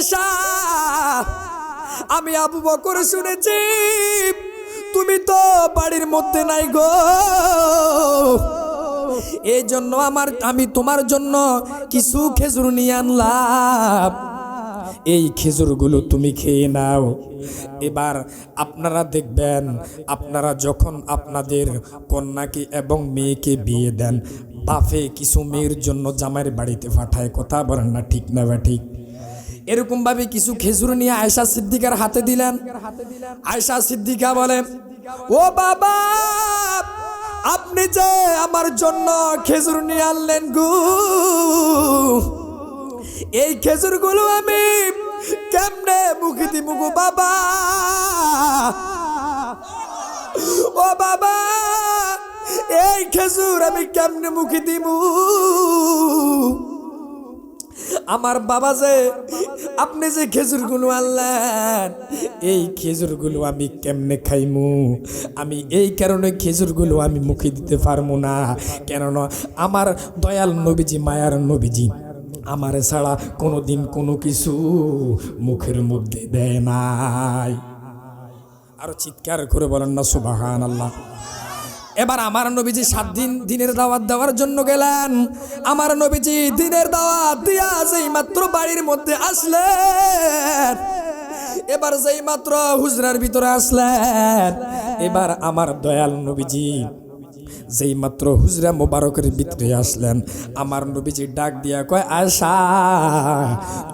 আয়েশা, আমি আবু বকর শুনেছি তুমি তো বাড়ির মধ্যে নাই গো, এই জন্য আমি তোমার জন্য কিছু খেজুর নিয়ে আনলাম, এই খেজুরগুলো তুমি খেয়ে নাও। এবার আপনারা দেখবেন, আপনারা যখন আপনাদের কন্যাকে এবং মেয়েকে বিয়ে দেন, বাপে কিছু মেয়ের জন্য জামাইয়ের বাড়িতে পাঠায়, কথা বলেন না ঠিক না বা ঠিক? এরকম ভাবে কিছু খেজুর নিয়ে আয়েশা সিদ্দিকার হাতে দিলেন। আয়েশা সিদ্দিকা বলে, ও বাবা, আপনি যে আমার জন্য খেজুর নিয়ে আনলেন গো, এই খেজুরগুলো আমি কেমনে মুখে দিব গো বাবা? ও বাবা, এই খেজুর আমি কেমনে মুখে দিব? আমার বাবা যে আপনি যে খেজুরগুলো আনলেন, এই খেজুরগুলো আমি কেমনে খাইমু? আমি এই কারণে খেজুরগুলো আমি মুখে দিতে পারবো না, কেননা আমার দয়াল নবীজি, মায়ার নবীজি আমার ছাড়া কোনোদিন কোনো কিছু মুখের মধ্যে দেয় নাই। আরো চিৎকার করে বলেন না সুবহানাল্লাহ। এবার আমার নবীজি 7 দিন দিনের দাওয়াত দেওয়ার জন্য গেলেন। আমার নবীজি দিনের দাওয়াত দিয়া যেই মাত্র বাড়ির মধ্যে আসলেন, এবার যেই মাত্র হুজরার ভিতরে আসলেন, এবার আমার দয়াল নবীজি যেই মাত্র হুজরা মোবারকের ভিতরে আসলেন, আমার নবীজি ডাক দিয়া কয়, আয়েশা,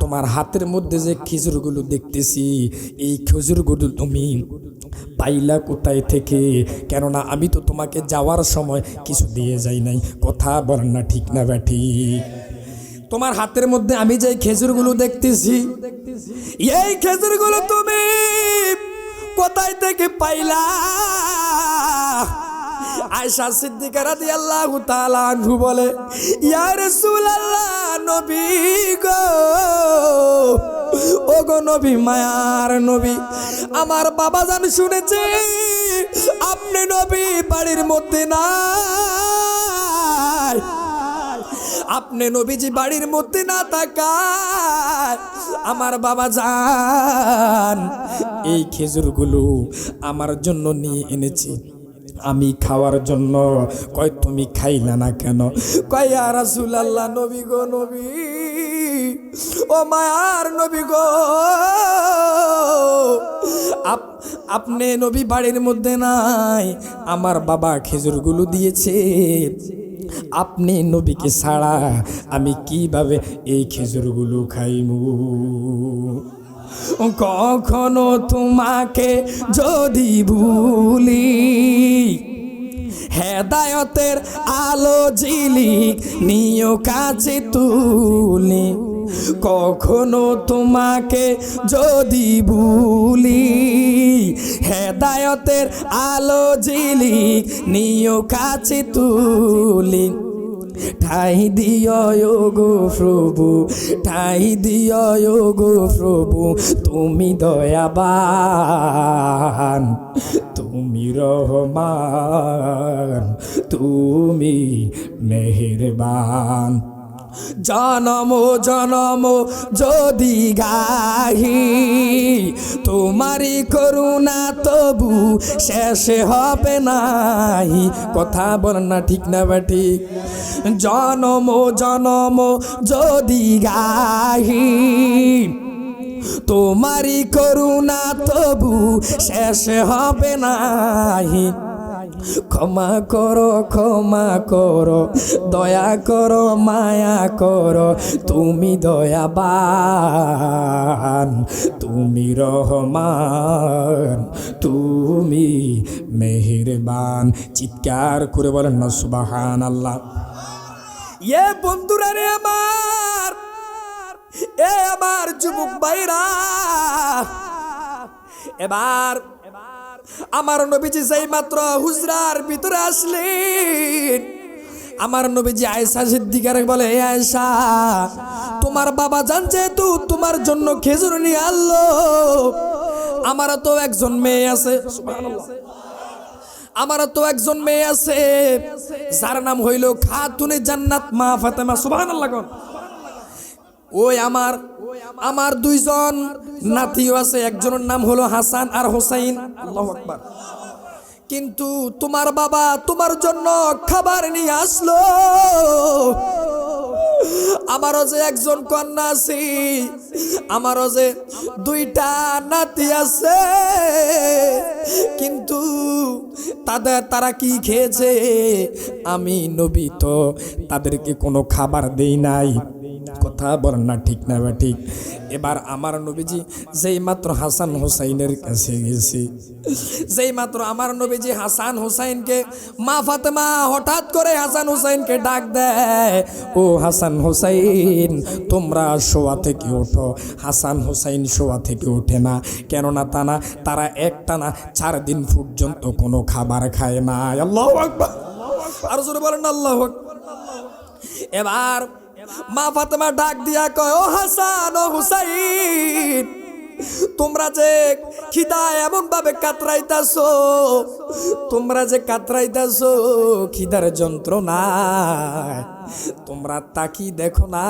তোমার হাতের মধ্যে যে খেজুরগুলো দেখতেছি, এই খেজুরগুলো তুমি পাইলা কোথায় থেকে? কেননা আমি তো তোমাকে যাওয়ার সময় কিছু দিয়ে যাই নাই, কথা বলেন না ঠিক না ব্যাঠি? তোমার হাতের মধ্যে আমি যে খেজুরগুলো দেখতেছি, এই খেজুরগুলো তুমি কোথায় থেকে পাইলা? আয়েশা সিদ্দিকা রাদিয়াল্লাহু তাআলা আনহু বলে, ইয়া রাসূলুল্লাহ, নবী গো, ও গো নবী, মায়ার নবী, আমার বাবা জান শুনেছে আপনি নবী বাড়ির মধ্যে নাই, আপনি নবীজি বাড়ির মধ্যে না থাকায় আমার বাবা জান এই খেজুরগুলো আমার জন্য নিয়ে এনেছি, আমি খাওয়ার জন্য। কয় তুমি খাইলা না কেন? কয় ইয়া রাসূলুল্লাহ, নবী গো, নবী, ও মায়ার নবী গো, আপনি নবী বাড়ির মধ্যে নাই, আমার বাবা খেজুরগুলো দিয়েছে, আপনি নবীকে ছাড়া আমি কিভাবে এই খেজুরগুলো খাইমু? কখনো তোমাকে যদি ভুলি, হেদায়তের আলো ঝিলিক নিও কাছে তুলি, কখনো তোমাকে যদি ভুলি, হেদায়তের আলো ঝিলিক নিও কাছে তুলি, ঠাই দিও গো প্রভু, ঠাই দিও গো প্রভু, তুমি দয়াবান, তুমি রহমান, তুমি মেহেরবান। জনম জনম যদি গাহি তোমারি করুণা, তবু শেষ হবে নাই, কথা বল না ঠিক না বা ঠিক? জনম জনম যদি গাহি তোমারি করুণা, তবু শেষ হবে নাই, ক্ষমা করো, ক্ষমা করো, দয়া করো, মায়া করো, তুমি দয়াবান, তুমি রহমান, তুমি মেহেরবান। চিৎকার করে বলেন না সুবহানাল্লাহ। এ বন্ধুরা রে আমার, এ আমার যুবক ভাইরা, এবার আমার নবীজি যেই মাত্র হুজরার ভিতরে আসলেন, আমার নবীজি আয়েশা সিদ্দিকারে বলে, আয়েশা, তোমার বাবা জান যেহেতু তোমার জন্য খেজুর নিয়ে আনলো, আমার তো একজন মেয়ে আছে, সুবহানাল্লাহ, আমার তো একজন মেয়ে আছে যার নাম হইল খাতুনে জান্নাত মা ফাতেমা, সুবহানাল্লাহ। ওই আমার আমার দুইজন নাতিও আছে, একজনের নাম হলো হাসান আর হোসাইন। আল্লাহু আকবার। কিন্তু তোমার বাবা তোমার জন্য খাবার নিয়ে আসলো। আমারও যে একজন কন্যা আছে, আমারও যে দুইটা নাতি আছে, কিন্তু তারা কি খেয়েছে? আমি নবী তো তাদেরকে কোনো খাবার দেই নাই। কথা বলেন না ঠিক না বা ঠিক? এবার আমার নবীজি যেই মাত্র হাসান হোসাইনের কাছে গেছে, যেই মাত্র আমার নবীজি হাসান হোসাইনকে, মা ফাতেমা হঠাৎ করে হাসান হোসাইনকে ডাক দেয়, ও হাসান হোসাইন তোমরা শোয়া থেকে ওঠো। হাসান হোসাইন শোয়া থেকে ওঠে না, কেননা তারা একটানা 4 দিন পর্যন্ত কোনো খাবার খায় না। আল্লাহু আকবার। আর জোরে বলেন আল্লাহু আকবার। এবার মা ফাতেমা ডাক দিয়া কয়, ও হাসান ও হুসাইন, তোমরা যে খিদা এমন ভাবে কাতরাইতাছো, তোমরা যে কাতরাইতাছো খিদার যন্ত্রণা, তোমরা তাকি দেখো না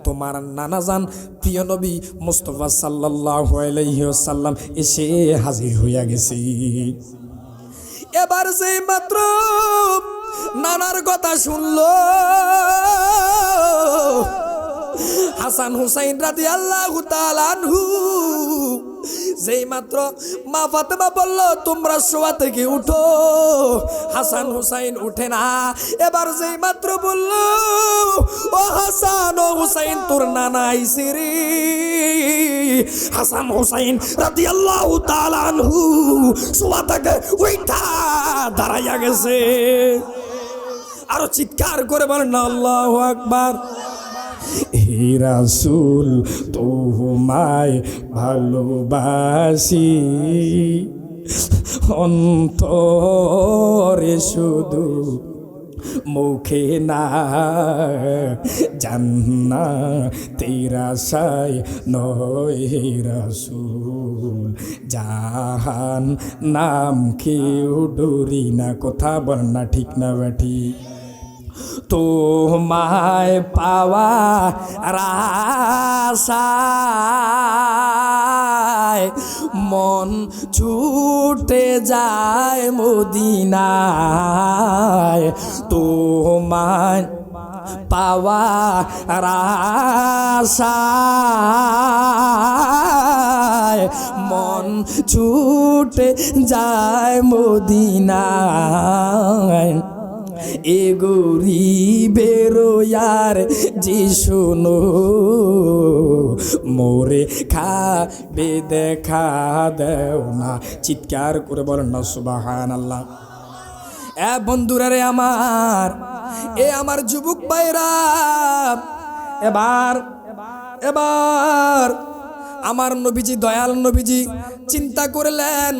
তোমার নানাজান প্রিয় নবী মুস্তাফা সাল্লাল্লাহু আলাইহি ওয়াসাল্লাম এসে হাজির হইয়া গেছে। এবার যে মাত্র নানার কথা শুনলো, হাসান হুসাইন রাদিয়াল্লাহু তাআলা আনহু, যেই মাত্র মা ফাতেমা বলল তোমরা শোয়া থেকে উঠো, হাসান হুসাইন উঠে না। এবার যেই মাত্র বলল, ও হাসান ও হুসাইন তোর নানা আইছে রে, হাসান হুসাইন রাদিয়াল্লাহু তাআলা আনহু শোয়া থেকে উঠা দাঁড়াইয়া গেছে। আরো চিৎকার করে বলেন না আল্লাহু আকবার। হে রাসূল তোমায় ভালোবাসি, অন্তরে শুধু মুখে না, জান্নাতের আশায় নয় হে রাসূল, জাহান্নাম কেউ ডরি না। কথা বল না ঠিক না বেঠি? তোমায় পাওয়া আশায় মন ছুটে যায় মদিনায়, তোমায় পাওয়া আশায় মন ছুটে যায় মদিনায়। এ গরিবের আর যে শোনো মোরে খাবে দেখা দেও না। চিৎকার করে বলেন না সুবহানাল্লাহ। এ বন্ধুরা রে আমার, এ আমার যুবক ভাইরা, এবার আমার নবীজি, দয়াল নবীজি চিন্তা করলেন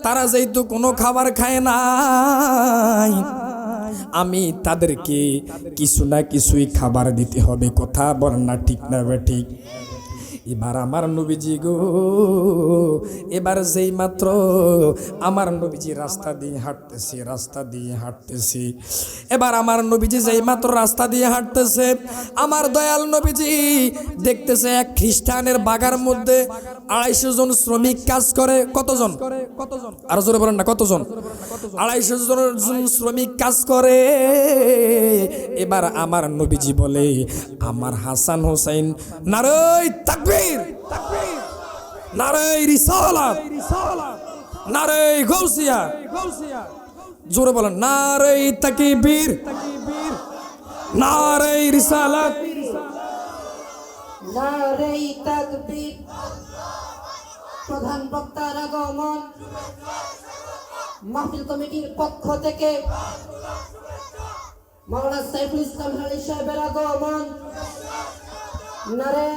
তারা যেহেতু কোনো খাবার খায় নাই, আমি তাদেরকে কিছু না কিছুই খাবার দিতে হবে। কথা বলেন না ঠিক না ঠিক? এবার আমার নবীজি গো, এবার যেই মাত্র আমার নবীজি রাস্তা দিয়ে হাঁটতেছে, এবার আমার নবীজি যেই মাত্র রাস্তা দিয়ে হাঁটতেছে, আমার দয়াল নবীজি দেখতেছে এক খ্রিস্টানের বাগার মধ্যে 250 জন শ্রমিক কাজ করে। কতজন? আর জোরে বলেন না কতজন? 250 জন শ্রমিক কাজ করে। এবার আমার নবীজি বলে, আমার হাসান হোসাইন নারে তাকবীর, নারে রিসালাত, নারে গাউসিয়া, জোরে বলেন নারে তাকবীর, নারে রিসালাত, নারে তাকবীর। প্রধান বক্তার আগমন, মাহফিল কমিটির পক্ষ থেকে মাওলানা সাইফুল ইসলাম আলী সাহেবের আগমন। নারে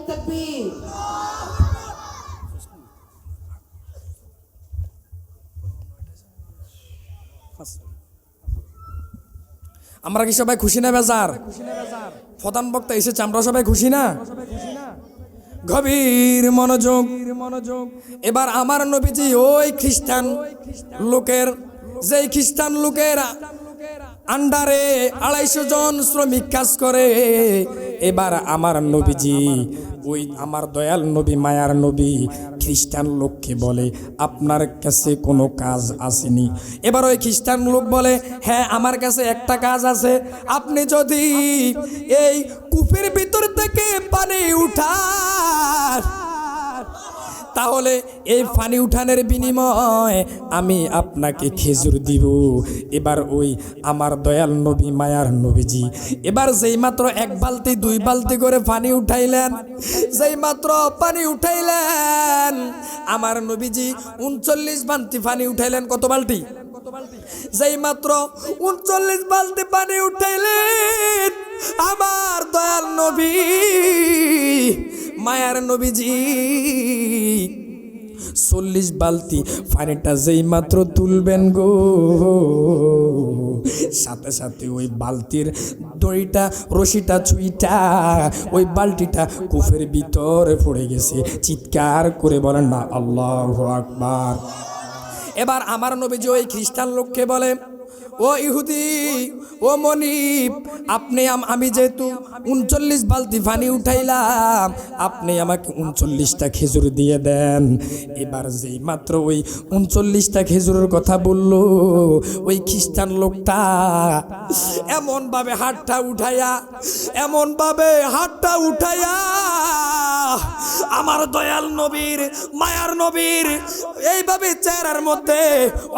তাকবীর। আমরা কি সবাই খুশি না বেজার? প্রধান বক্তা এসেছে, আমরা সবাই খুশি না? গভীর মনোযোগ। এবার আমার নবীজি ওই খ্রিস্টান লোকের, যেই খ্রিস্টান লোকেরা আন্ডারে 250 জন শ্রমিক কাজ করে। এবার আমার নবীজি ওই আমার দয়াল নবী মায়ার নবী খ্রিস্টান লোককে বলে, আপনার কাছে কোনো কাজ আসেনি? এবার ওই খ্রিস্টান লোক বলে, হ্যাঁ আমার কাছে একটা কাজ আছে। আপনি যদি এই কূপের ভিতর থেকে পানি উঠান, তাহলে এই পানি উঠানের বিনিময়ে আমি আপনাকে খেজুর দিব। এবার ওই আমার দয়াল নবী মায়ার নবীজি এবার যেই মাত্র 1 বালতি 2 বালতি করে পানি উঠাইলেন, যেই মাত্র পানি উঠাইলেন আমার নবীজি 39 বালতি পানি উঠাইলেন। কত বালতি? যেই মাত্র 39 বালতি পানি উঠাইলেন আমার দয়াল নবী মায়ার নবীজি 40 বালতি পানিটা যেই মাত্র তুলবেন গো, সাথে সাথে ওই বালতির দড়িটা রশিটা ছুঁইটা ওই বালতিটা কূপের ভিতরে পড়ে গেছে। চিৎকার করে বলেন না আল্লাহু আকবার। এবার আমার নবীজি ওই খ্রিস্টান লোককে বলে, ও ইহুদি, ও মনিব, আপনি আমি যেহেতু 39 বালতি পানি উঠাইলাম, আপনি আমাকে 39টা খেজুর দিয়ে দেন। এবার যেই মাত্র ওই 39টা খেজুরের কথা বলল, ওই খ্রিস্টান লোকটা এমনভাবে হাতটা উঠাইয়া আমার দয়াল নবীর মায়ার নবীর এইভাবে চেহারার মধ্যে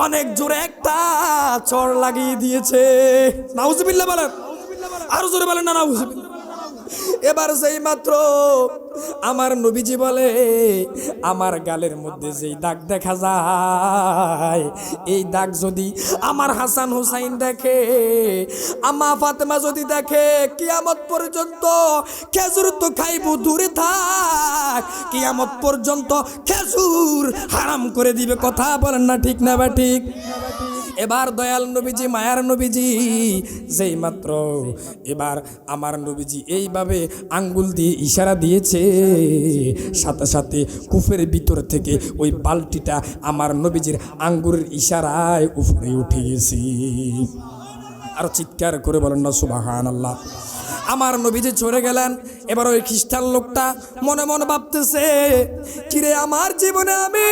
অনেক জোরে একটা চড় লাগিয়ে দিয়েছে। নাউজুবিল্লাহ বলেন, আরো জোরে বলেন না নাউজুবিল্লাহ। এবার যেই মাত্র আমার নবীজি বলে, আমার গালের মধ্যে যেই দাগ দেখা যায়, এই দাগ যদি আমার হাসান হুসাইন দেখে, আম্মা ফাতেমা যদি দেখে, কিয়ামত পর্যন্ত খেজুর তো খাইব দূরে থাক, কিয়ামত পর্যন্ত খেজুর হারাম করে দিবে। কথা বলেন না ঠিক না বা ঠিক? এবার দয়াল নবীজি মায়ার নবীজি যেই মাত্র এবার আমার নবীজি এইভাবে আঙ্গুল দিয়ে ইশারা দিয়েছে, সাথে সাথে কূপের ভিতর থেকে ওই বালতিটা আমার নবীজির আঙ্গুলের ইশারায় উপরে উঠে গেছে। আর চিৎকার করে বলেন না সুবহানাল্লাহ। আমার নবীজি চলে গেলেন। এবার ওই খ্রিস্টান লোকটা মনে মনে ভাবতেছে, কিরে আমার জীবনে আমি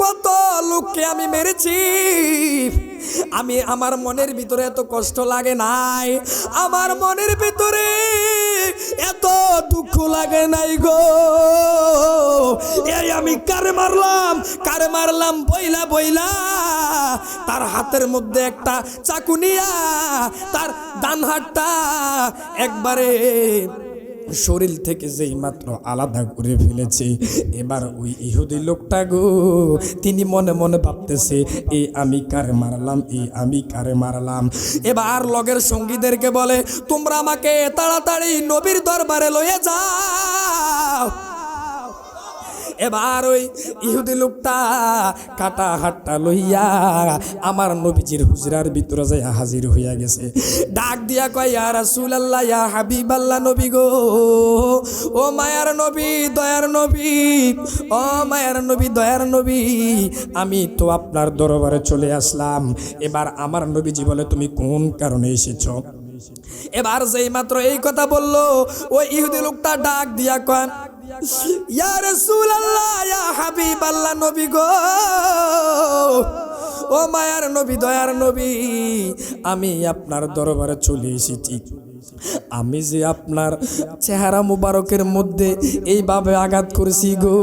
কত লোককে আমি মেরেছি, আমার মনের ভিতরে এত কষ্ট লাগে নাই, আমার মনের ভিতরে এত দুঃখ লাগে নাই গো। এই আমি কারে মারলাম বইলা তার হাতের মধ্যে একটা চাকু নিয়া তার ডান হাতটা একবারে শরীর থেকে যেই মাত্র আলাদা করে ফেলেছে। এবার ওই ইহুদি লোকটা গো, তিনি মনে মনে ভাবতেছে, আমি কারে মারলাম। এবার লগের সঙ্গীদেরকে বলে, তোমরা আমাকে তাড়াতাড়ি নবীর দরবারে লয়ে যাও। এবার ওই ইহুদি লোকটা কাটা হাতটা লইয়া আমার নবীজির হুজরার ভিতরে যায় হাজির হইয়া গেছে। ডাক দিয়া কয়, ইয়া রাসূলুল্লাহ, ইয়া হাবিবাল্লাহ, নবী গো, ও মায়ার নবী, দয়ার নবী, ও মায়ার নবী, দয়ার নবী, আমি তো আপনার দরবারে চলে আসলাম। এবার আমার নবীজি বলে, তুমি কোন কারণে এসেছো? এবার যেই মাত্র এই কথা বলল, ওই ইহুদি লোকটা ডাক দিয়া কয়, ইয়া রাসূলুল্লাহ, ইয়া হাবিবাল্লাহ, নবী গো, ও মায়ার নবী, দয়ার নবী, আমি আপনার দরবারে চলে এসেছি। আমি যে আপনার চেহারা মুবারকের মধ্যে এইভাবে আঘাত করেছি গো,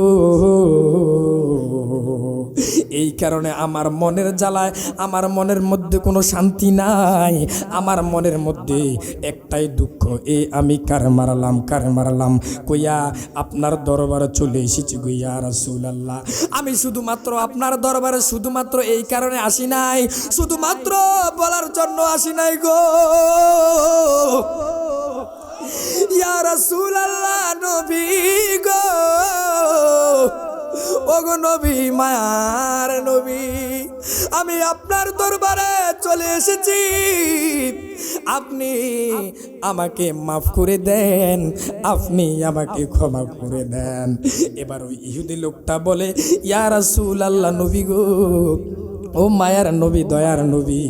এই কারণে আমার মনের জ্বালায় আমার মনের মধ্যে কোনো শান্তি নাই, আমার মনের মধ্যে একটাই দুঃখ, আমি কারে মারলাম কইয়া আপনার দরবারে চলে এসেছি গো ইয়া রাসূলুল্লাহ। আমি শুধুমাত্র আপনার দরবারে শুধুমাত্র এই কারণে আসি নাই, শুধুমাত্র বলার জন্য আসি নাই গো, ইয়া রাসূলুল্লাহ, নবী গো, ওগো নবী, মায়ার নবী, আমি আপনার দরবারে চলে এসেছি, আপনি আমাকে মাফ করে দেন, আপনি আমাকে ক্ষমা করে দেন। এবার ওই ইহুদি লোকটা বলে, ইয়া রাসূলুল্লাহ, নবী গো, ও মায়ার নবী, দয়ার নবী,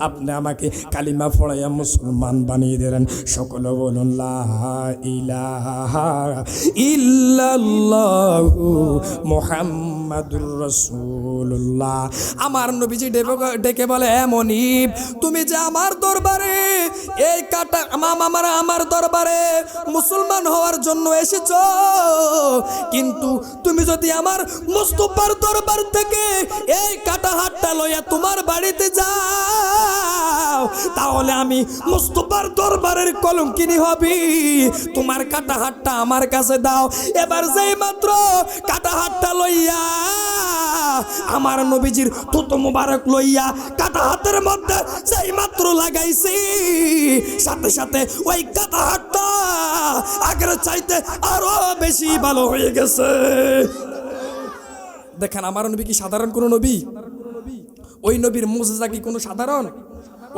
আপনি আমাকে কালিমা পড়াইয়া মুসলমান বানিয়ে দিলেন। সকলে বলুন লা ইলাহা ইল্লাল্লাহু মুহাম্মাদুর রাসূলুল্লাহ। আমার নবীজি ডেকে বলে, মনিব, তুমি যে আমার দরবারে এই কাটা আমার দরবারে মুসলমান হওয়ার জন্য এসেছো, কিন্তু তুমি যদি আমার মুস্তাফার দরবার থেকে এই কাটা হাতটা লইয়া তোমার বাড়িতে যাও, তাহলে আমি মুস্তাফার দরবারের কলঙ্কিনী হবি। তোমার কাটা হাতটা আমার কাছে দাও। এবার যেই মাত্র কাটা হাতটা লইয়া আমার নবীজির থুতু মুবারক লইয়া কাটা হাতের মধ্যে যেই মাত্র লাগাইছি, সাথে সাথে ওই কাটা হাতটা আগের চাইতে আরো বেশি ভালো হয়ে গেছে। দেখেন, আমার নবী কি সাধারণ কোনো নবী? ওই নবীর মুজিজা কি কোনো সাধারণ?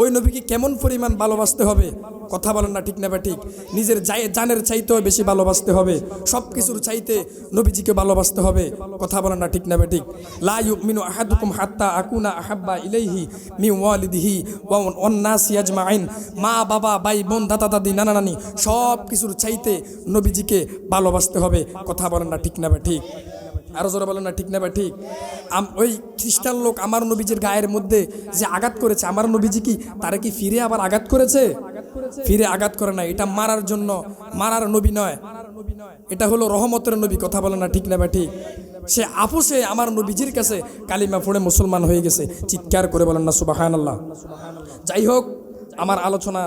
ওই নবীকে কেমন পরিমাণ ভালোবাসতে হবে? কথা বলেন না ঠিক না বা ঠিক? নিজের জানের চাইতেও বেশি ভালোবাসতে হবে, সব কিছুর চাইতে নবীজিকে ভালোবাসতে হবে। কথা বলেন না ঠিক না বা ঠিক? লা ইউমিনু আহাদুকুম হাত্তা আকুনা আহাব্বা ইলাইহি মিন ওয়ালিদিহি ওয়া ওয়ান নাসি আজমাইন। মা বাবা ভাই বোন দাদা দাদি নানা নানি সব কিছুর চাইতে নবীজিকে ভালোবাসতে হবে। কথা বলেন না ঠিক না বা ঠিক? আরো জোরে বলেন না ঠিক না বা ঠিক? ওই খ্রিস্টান লোক আমার নবীজির গায়ের মধ্যে যে আঘাত করেছে, আমার নবীজি কি তারা কি ফিরে আবার আঘাত করেছে? ফিরে আঘাত করে না। এটা মারার জন্য, মারার নবী নয়, এটা হলো রহমতের নবী। কথা বলেন না ঠিক না বা ঠিক? সে আপোষে আমার নবীজির কাছে কালিমা পড়ে মুসলমান হয়ে গেছে। চিৎকার করে বলেন না সুবহানাল্লাহ। যাই হোক, আমার আলোচনা